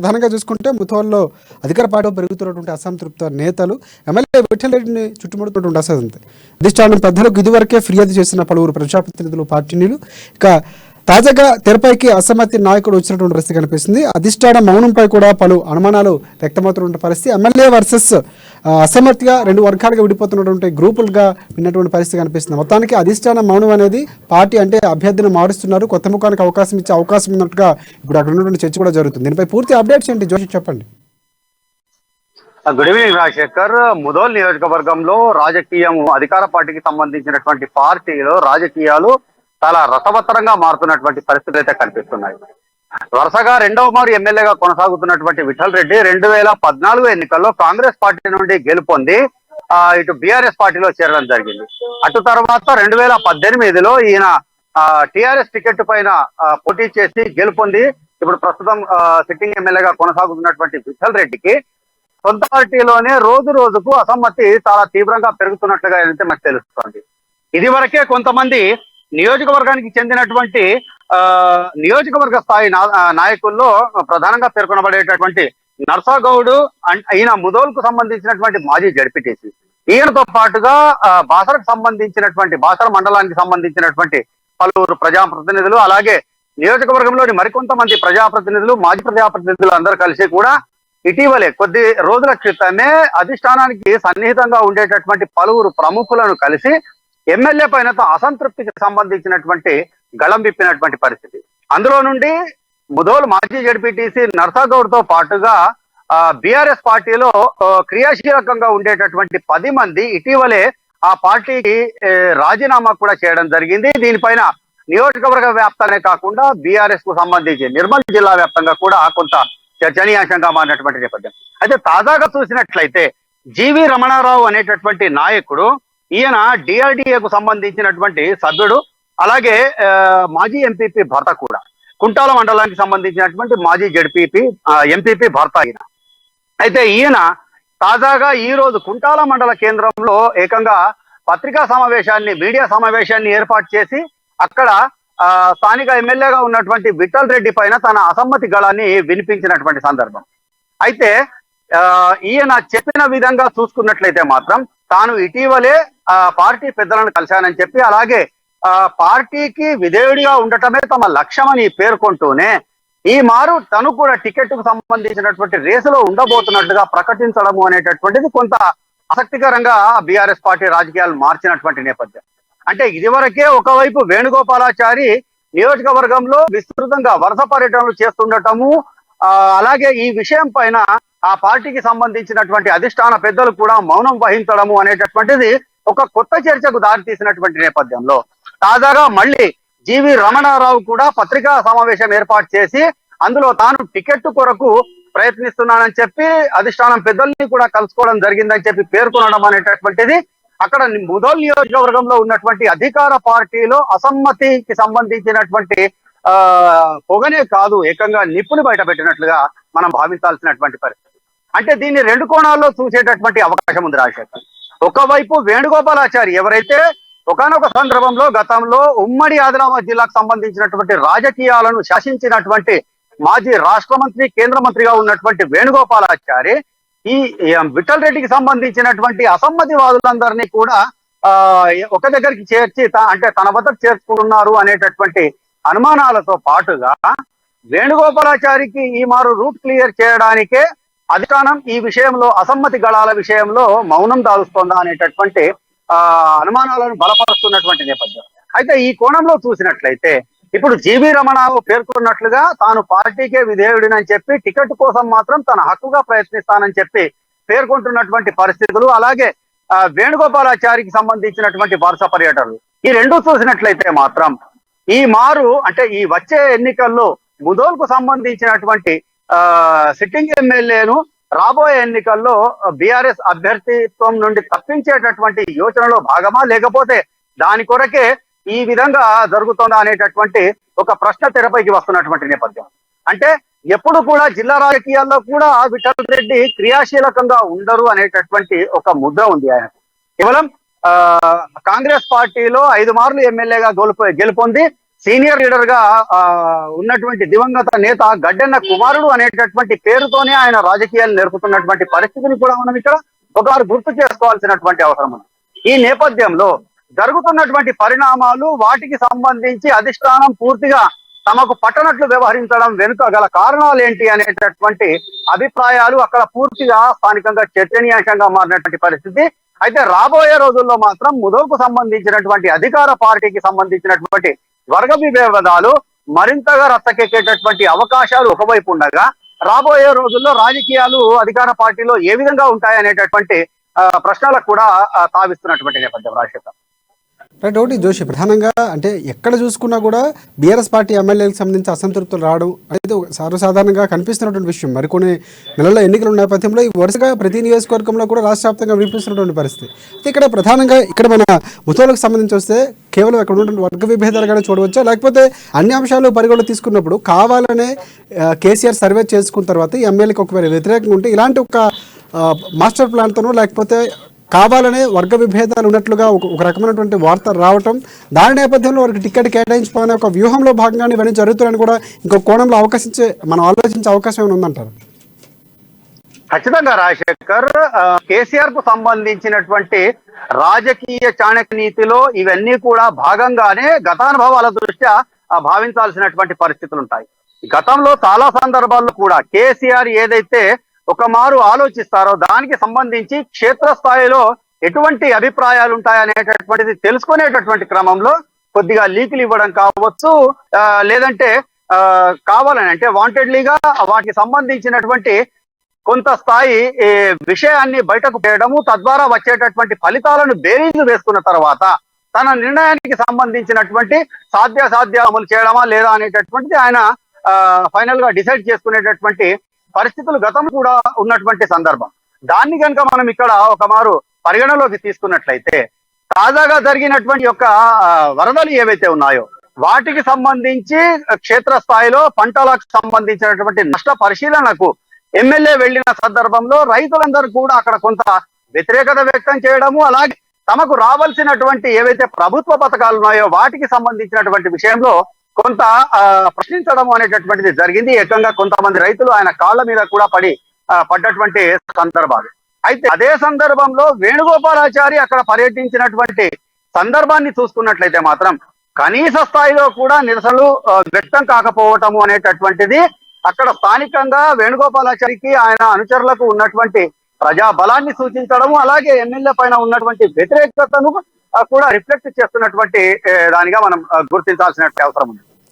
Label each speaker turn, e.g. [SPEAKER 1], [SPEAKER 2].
[SPEAKER 1] ప్రధానంగా చూసుకుంటే ముథోల్లో అధికార పార్టీలో పెరుగుతున్నటువంటి అసంతృప్త నేతలు ఎమ్మెల్యే విఠల్ రెడ్డిని చుట్టుముడుతున్నటువంటి అసంతృప్తి అధిష్టానం పెద్దలకు ఇదివరకే ఫిర్యాదు చేసిన పలువురు ప్రజాప్రతినిధులు పార్టీలు ఇక తాజాగా తెరపైకి అసమ్మతి నాయకుడు వచ్చినటువంటి పరిస్థితి కనిపిస్తుంది. అధిష్టానం మౌనంపై కూడా పలు అనుమానాలు వ్యక్తమవుతున్న పరిస్థితి. ఎమ్మెల్యే వర్సెస్ అసమ్మతిగా రెండు వర్గాలుగా విడిపోతున్నటువంటి గ్రూపులుగా విన్నటువంటి పరిస్థితి కనిపిస్తుంది. మొత్తానికి అధిష్టానం మౌనం అనేది పార్టీ అంటే అభ్యర్థిని మారుస్తున్నారు, కొత్త ముఖానికి అవకాశం ఇచ్చే అవకాశం ఉన్నట్టుగా ఇప్పుడు అక్కడ ఉన్నటువంటి చర్చ కూడా జరుగుతుంది. దీనిపై పూర్తి అప్డేట్స్ ఏంటి జోషి చెప్పండి.
[SPEAKER 2] Good evening Rajasekhar. ముదోల్ నియోజకవర్గంలో రాజకీయం అధికార పార్టీకి సంబంధించినటువంటి పార్టీలో రాజకీయాలు చాలా రసవత్తరంగా మారుతున్నటువంటి పరిస్థితులు అయితే కనిపిస్తున్నాయి. వరుసగా రెండవ మారు ఎమ్మెల్యేగా కొనసాగుతున్నటువంటి విఠల్ రెడ్డి 2014 ఎన్నికల్లో కాంగ్రెస్ పార్టీ నుండి గెలుపొంది ఇటు బీఆర్ఎస్ పార్టీలో చేరడం జరిగింది. అటు తర్వాత 2018లో ఈయన టిఆర్ఎస్ టికెట్ పైన పోటీ చేసి గెలుపొంది ఇప్పుడు ప్రస్తుతం సిట్టింగ్ ఎమ్మెల్యేగా కొనసాగుతున్నటువంటి విఠల్ రెడ్డికి సొంత పార్టీలోనే రోజు రోజుకు అసమ్మతి చాలా తీవ్రంగా పెరుగుతున్నట్లుగా అయితే మనకు తెలుస్తోంది. ఇది వరకే కొంతమంది నియోజకవర్గానికి చెందినటువంటి నియోజకవర్గ స్థాయి నాయకుల్లో ప్రధానంగా పేర్కొనబడేటటువంటి నర్సాగౌడ్ ఈయన ముదోల్కు సంబంధించినటువంటి మాజీ జడ్పీటీసీ, ఈయనతో పాటుగా బాసరకు సంబంధించినటువంటి బాసర మండలానికి సంబంధించినటువంటి పలువురు ప్రజాప్రతినిధులు, అలాగే నియోజకవర్గంలోని మరికొంతమంది ప్రజాప్రతినిధులు, మాజీ ప్రజాప్రతినిధులు అందరూ కలిసి కూడా ఇటీవలే కొద్ది రోజుల క్రితమే అధిష్టానానికి సన్నిహితంగా ఉండేటటువంటి పలువురు ప్రముఖులను కలిసి ఎమ్మెల్యే పైన అసంతృప్తికి సంబంధించినటువంటి గళం విప్పినటువంటి పరిస్థితి. అందులో నుండి ముదోల్ మాజీ జడ్పీటీసీ నర్సాగౌడ్ తో పాటుగా బీఆర్ఎస్ పార్టీలో క్రియాశీలకంగా ఉండేటటువంటి 10 మంది ఇటీవలే ఆ పార్టీకి రాజీనామా కూడా చేయడం జరిగింది. దీనిపైన నియోజకవర్గ వ్యాప్తంగానే కాకుండా బీఆర్ఎస్ కు సంబంధించి నిర్మల్ జిల్లా వ్యాప్తంగా కూడా కొంత చర్చనీయాంశంగా మారినటువంటి నేపథ్యం. అయితే తాజాగా చూసినట్లయితే జీవి రమణారావు అనేటటువంటి నాయకుడు, ఈయన డిఆర్డిఏకు సంబంధించినటువంటి సభ్యుడు, అలాగే మాజీ ఎంపీపీ భర్త కూడా, కుంటాల మండలానికి సంబంధించినటువంటి మాజీ జడ్పీపీ ఎంపీపీ భర్త ఈయన. అయితే ఈయన తాజాగా ఈ రోజు కుంటాల మండల కేంద్రంలో ఏకంగా పత్రికా సమావేశాన్ని, మీడియా సమావేశాన్ని ఏర్పాటు చేసి అక్కడ స్థానిక ఎమ్మెల్యేగా ఉన్నటువంటి విఠల్ రెడ్డి పైన తన అసమ్మతి గళాన్ని వినిపించినటువంటి సందర్భం. అయితే ఈయన చెప్పిన విధంగా చూసుకున్నట్లయితే మాత్రం తాను ఇటీవలే పార్టీ పెద్దలను కలిశానని చెప్పి, అలాగే పార్టీకి విధేయుడిగా ఉండటమే తమ లక్ష్యమని పేర్కొంటూనే ఈ మారు తను కూడా టికెట్ కు సంబంధించినటువంటి రేసులో ఉండబోతున్నట్టుగా ప్రకటించడము అనేటటువంటిది కొంత ఆసక్తికరంగా బీఆర్ఎస్ పార్టీ రాజకీయాలు మార్చినటువంటి నేపథ్యం. అంటే ఇదివరకే ఒకవైపు వేణుగోపాలాచారి నియోజకవర్గంలో విస్తృతంగా వరుస పర్యటనలు చేస్తుండటము, అలాగే ఈ విషయం పైన ఆ పార్టీకి సంబంధించినటువంటి అధిష్టాన పెద్దలు కూడా మౌనం వహించడము అనేటటువంటిది ఒక కొత్త చర్చకు దారితీసినటువంటి నేపథ్యంలో తాజాగా మళ్ళీ జీవి రమణారావు కూడా పత్రికా సమావేశం ఏర్పాటు చేసి అందులో తాను టికెట్ కొరకు ప్రయత్నిస్తున్నానని చెప్పి అధిష్టానం పెద్దల్ని కూడా కలుసుకోవడం జరిగిందని చెప్పి పేర్కొనడం అనేటటువంటిది అక్కడ ముదోల్ నియోజకవర్గంలో ఉన్నటువంటి అధికార పార్టీలో అసమ్మతికి సంబంధించినటువంటి పొగనే కాదు, ఏకంగా నిప్పుని బయట పెట్టినట్లుగా మనం భావించాల్సినటువంటి పరిస్థితి. అంటే దీన్ని రెండు కోణాల్లో చూసేటటువంటి అవకాశం ఉంది రాజశేఖర్. ఒకవైపు వేణుగోపాలాచారి ఎవరైతే ఒకానొక సందర్భంలో గతంలో ఉమ్మడి ఆదిలాబాద్ జిల్లాకు సంబంధించినటువంటి రాజకీయాలను శాసించినటువంటి మాజీ రాష్ట్ర మంత్రి, కేంద్ర మంత్రిగా ఉన్నటువంటి వేణుగోపాలాచారి ఈ విఠల్ రెడ్డికి సంబంధించినటువంటి అసమ్మతివాదులందరినీ కూడా ఒక దగ్గరికి చేర్చి అంటే తన వద్దకు చేర్చుకున్నారు అనేటటువంటి అనుమానాలతో పాటుగా వేణుగోపాలాచారికి ఈ మారు రూట్ క్లియర్ చేయడానికే అధిష్టానం ఈ విషయంలో అసమ్మతి గళాల విషయంలో మౌనం దాలుస్తోందా అనేటటువంటి అనుమానాలను బలపరుస్తున్నటువంటి నేపథ్యం. అయితే ఈ కోణంలో చూసినట్లయితే ఇప్పుడు జీవి రమణారావు పేర్కొన్నట్లుగా తాను పార్టీకే విధేయుడినని చెప్పి టికెట్ కోసం మాత్రం తన హక్కుగా ప్రయత్నిస్తానని చెప్పి పేర్కొంటున్నటువంటి పరిస్థితులు, అలాగే వేణుగోపాలాచారికి సంబంధించినటువంటి వరుస పర్యటనలు, ఈ రెండు చూసినట్లయితే మాత్రం ఈ మారు అంటే ఈ వచ్చే ఎన్నికల్లో ముదోల్కు సంబంధించినటువంటి సిట్టింగ్ ఎమ్మెల్యేను రాబోయే ఎన్నికల్లో బీఆర్ఎస్ అభ్యర్థిత్వం నుండి తప్పించేటటువంటి యోచనలో భాగమా, లేకపోతే దాని కొరకే ఈ విధంగా జరుగుతుందా అనేటటువంటి ఒక ప్రశ్న తెరపైకి వస్తున్నటువంటి నేపథ్యం. అంటే ఎప్పుడు కూడా జిల్లా రాజకీయాల్లో కూడా విఠల్ రెడ్డి క్రియాశీలకంగా ఉండరు అనేటటువంటి ఒక ముద్ర ఉంది ఆయన. కేవలం కాంగ్రెస్ పార్టీలో 5 మార్లు ఎమ్మెల్యేగా గెలుపొంది సీనియర్ లీడర్ గా ఉన్నటువంటి దివంగత నేత గడ్డెన్న కుమారుడు అనేటటువంటి పేరుతోనే ఆయన రాజకీయాలు నేర్పుతున్నటువంటి పరిస్థితిని కూడా మనం ఇక్కడ ఒకసారి గుర్తు చేసుకోవాల్సినటువంటి అవసరం ఉంది. ఈ నేపథ్యంలో జరుగుతున్నటువంటి పరిణామాలు, వాటికి సంబంధించి అధిష్టానం పూర్తిగా తమకు పట్టనట్లు వ్యవహరించడం వెనుక గల కారణాలు ఏంటి అనేటటువంటి అభిప్రాయాలు అక్కడ పూర్తిగా స్థానికంగా చర్చనీయాంశంగా మారినటువంటి పరిస్థితి. అయితే రాబోయే రోజుల్లో మాత్రం ముదోల్కు సంబంధించినటువంటి అధికార పార్టీకి సంబంధించినటువంటి వర్గ విభేదాలు మరింతగా రచ్చకెక్కేటటువంటి అవకాశాలు ఒకవైపు ఉండగా, రాబోయే రోజుల్లో రాజకీయాలు అధికార పార్టీలో ఏ విధంగా ఉంటాయనేటటువంటి ప్రశ్నలకు కూడా తావిస్తున్నటువంటి నేపథ్యం. రాజశేఖర్
[SPEAKER 1] రైట్. ఒకటి జోషి, ప్రధానంగా అంటే ఎక్కడ చూసుకున్నా కూడా బీఆర్ఎస్ పార్టీ ఎమ్మెల్యేలకు సంబంధించి అసంతృప్తులు రావడం అనేది సర్వసాధారణంగా కనిపిస్తున్నటువంటి విషయం. మరికొన్ని నెలల్లో ఎన్నికల నేపథ్యంలో ఈ వరుసగా ప్రతి నియోజకవర్గంలో కూడా రాష్ట్ర వ్యాప్తంగా వినిపిస్తున్నటువంటి పరిస్థితి. అయితే ఇక్కడ ప్రధానంగా ఇక్కడ మన ముతోలకు సంబంధించి వస్తే కేవలం అక్కడ ఉన్నటువంటి వర్గ విభేదాలుగానే చూడవచ్చా, లేకపోతే అన్ని అంశాలు పరిగణలో తీసుకున్నప్పుడు కావాలనే కేసీఆర్ సర్వే చేసుకున్న తర్వాత ఈ ఎమ్మెల్యేకి ఒకవేళ వ్యతిరేకంగా ఉంటే ఇలాంటి ఒక మాస్టర్ ప్లాన్తోనో లేకపోతే కావాలనే వర్గ విభేదాలు ఉన్నట్లుగా ఒక రకమైనటువంటి వార్తలు రావటం, దాని నేపథ్యంలో వారికి టికెట్ కేటాయించుకోవాలనే ఒక వ్యూహంలో భాగంగానే ఇవన్నీ జరుగుతారని కూడా ఇంకో కోణంలో మనం ఆలోచించే అవకాశం ఏమైనా ఉందంటారు?
[SPEAKER 2] ఖచ్చితంగా రాజశేఖర్, కేసీఆర్ కు సంబంధించినటువంటి రాజకీయ చాణక్య నీతిలో ఇవన్నీ కూడా భాగంగానే గతానుభవాల దృష్ట్యా భావించాల్సినటువంటి పరిస్థితులు ఉంటాయి. గతంలో చాలా సందర్భాల్లో కూడా కేసీఆర్ ఏదైతే ఒక మారు ఆలోచిస్తారో దానికి సంబంధించి క్షేత్రస్థాయిలో ఎటువంటి అభిప్రాయాలు ఉంటాయనేటటువంటిది తెలుసుకునేటటువంటి క్రమంలో కొద్దిగా లీకులు ఇవ్వడం కావచ్చు, లేదంటే కావాలని అంటే వాంటెడ్లీగా వాటికి సంబంధించినటువంటి కొంత స్థాయి విషయాన్ని బయటకు చేయడము, తద్వారా వచ్చేటటువంటి ఫలితాలను బేరీజు వేసుకున్న తర్వాత తన నిర్ణయానికి సంబంధించినటువంటి సాధ్యాసాధ్య అమలు చేయడమా లేదా అనేటటువంటిది ఆయన ఫైనల్ గా డిసైడ్ చేసుకునేటటువంటి పరిస్థితులు గతం కూడా ఉన్నటువంటి సందర్భం. దాన్ని కనుక మనం ఇక్కడ ఒక మారు పరిగణలోకి తీసుకున్నట్లయితే తాజాగా జరిగినటువంటి యొక్క వరదలు ఏవైతే ఉన్నాయో వాటికి సంబంధించి క్షేత్రస్థాయిలో పంటలకు సంబంధించినటువంటి నష్ట పరిశీలనకు ఎమ్మెల్యే వెళ్లిన సందర్భంలో రైతులందరూ కూడా అక్కడ కొంత వ్యతిరేకత వ్యక్తం చేయడము, అలాగే తమకు రావాల్సినటువంటి ఏవైతే ప్రభుత్వ పథకాలు ఉన్నాయో వాటికి సంబంధించినటువంటి విషయంలో కొంత ప్రశ్నించడం అనేటటువంటిది జరిగింది. ఏకంగా కొంతమంది రైతులు ఆయన కాళ్ళ మీద కూడా పడ్డటువంటి సందర్భాలు. అయితే అదే సందర్భంలో వేణుగోపాలాచారి అక్కడ పర్యటించినటువంటి సందర్భాన్ని చూసుకున్నట్లయితే మాత్రం కనీస స్థాయిలో కూడా నిరసనలు వ్యక్తం కాకపోవటము అనేటటువంటిది అక్కడ స్థానికంగా వేణుగోపాలాచారికి ఆయన అనుచరులకు ఉన్నటువంటి ప్రజా బలాన్ని సూచించడము, అలాగే ఎమ్మెల్యే పైన ఉన్నటువంటి వ్యతిరేకతను కూడా రిఫ్లెక్ట్ చేస్తున్నటువంటి దానిగా మనం గుర్తించాల్సిన అవసరం ఉంది.